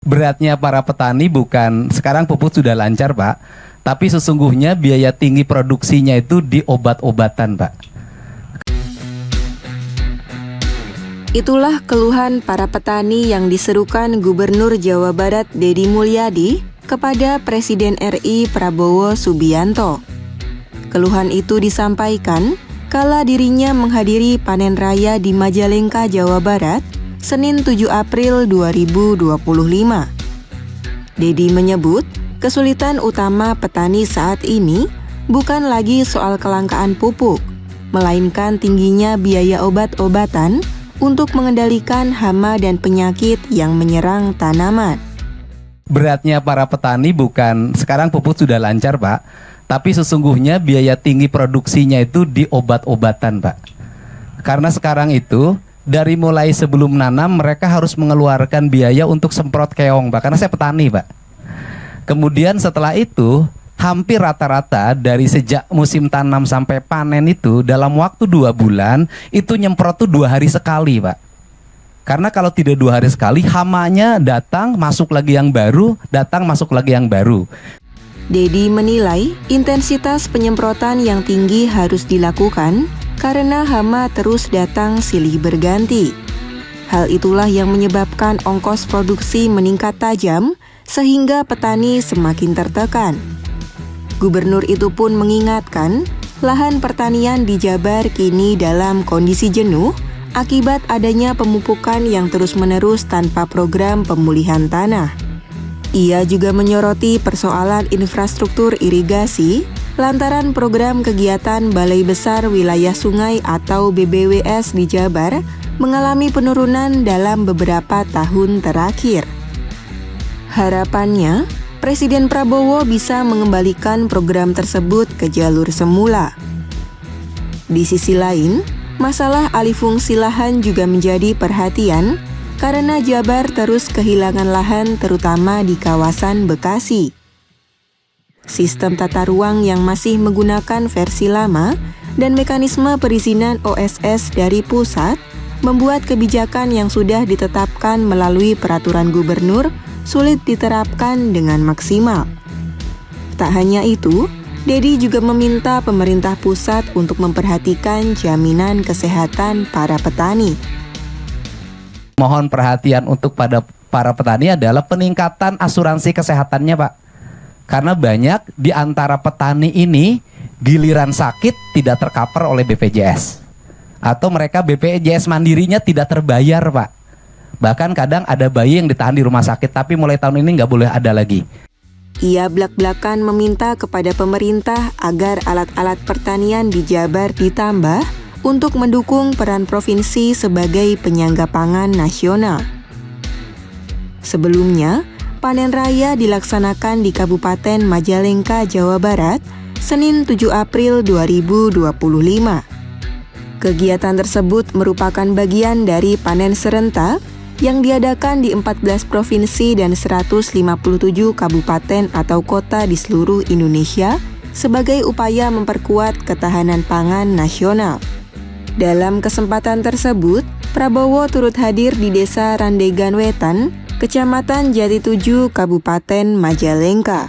Beratnya para petani bukan sekarang pupuk sudah lancar, Pak, tapi sesungguhnya biaya tinggi produksinya itu di obat-obatan, Pak. Itulah keluhan para petani yang diserukan Gubernur Jawa Barat Deddy Mulyadi kepada Presiden RI Prabowo Subianto. Keluhan itu disampaikan kala dirinya menghadiri panen raya di Majalengka, Jawa Barat, Senin 7 April 2025. Deddy menyebut, kesulitan utama petani saat ini bukan lagi soal kelangkaan pupuk, melainkan tingginya biaya obat-obatan untuk mengendalikan hama dan penyakit yang menyerang tanaman. Beratnya para petani bukan sekarang pupuk sudah lancar, Pak, tapi sesungguhnya biaya tinggi produksinya itu di obat-obatan, Pak. Karena sekarang itu dari mulai sebelum nanam mereka harus mengeluarkan biaya untuk semprot keong, Pak, karena saya petani, Pak. Kemudian setelah itu hampir rata-rata dari sejak musim tanam sampai panen itu dalam waktu 2 bulan itu nyemprot tuh 2 hari sekali, Pak. Karena kalau tidak 2 hari sekali hamanya datang masuk lagi yang baru, datang masuk lagi yang baru. Deddy menilai intensitas penyemprotan yang tinggi harus dilakukan karena hama terus datang silih berganti. Hal itulah yang menyebabkan ongkos produksi meningkat tajam sehingga petani semakin tertekan. Gubernur itu pun mengingatkan, lahan pertanian di Jabar kini dalam kondisi jenuh akibat adanya pemupukan yang terus-menerus tanpa program pemulihan tanah. Ia juga menyoroti persoalan infrastruktur irigasi lantaran program kegiatan Balai Besar Wilayah Sungai atau BBWS di Jabar mengalami penurunan dalam beberapa tahun terakhir. Harapannya, Presiden Prabowo bisa mengembalikan program tersebut ke jalur semula. Di sisi lain, masalah alih fungsi lahan juga menjadi perhatian karena Jabar terus kehilangan lahan terutama di kawasan Bekasi. Sistem tata ruang yang masih menggunakan versi lama dan mekanisme perizinan OSS dari pusat membuat kebijakan yang sudah ditetapkan melalui peraturan gubernur sulit diterapkan dengan maksimal. Tak hanya itu, Deddy juga meminta pemerintah pusat untuk memperhatikan jaminan kesehatan para petani. Mohon perhatian untuk pada para petani adalah peningkatan asuransi kesehatannya, Pak. Karena banyak di antara petani ini giliran sakit tidak tercover oleh BPJS. Atau mereka BPJS mandirinya tidak terbayar, Pak. Bahkan kadang ada bayi yang ditahan di rumah sakit, tapi mulai tahun ini nggak boleh ada lagi. Ia blak-blakan meminta kepada pemerintah agar alat-alat pertanian di Jabar ditambah untuk mendukung peran provinsi sebagai penyangga pangan nasional. Sebelumnya, panen raya dilaksanakan di Kabupaten Majalengka, Jawa Barat, Senin 7 April 2025. Kegiatan tersebut merupakan bagian dari panen serentak yang diadakan di 14 provinsi dan 157 kabupaten atau kota di seluruh Indonesia sebagai upaya memperkuat ketahanan pangan nasional. Dalam kesempatan tersebut, Prabowo turut hadir di Desa Randegan Wetan, Kecamatan Jati 7, Kabupaten Majalengka.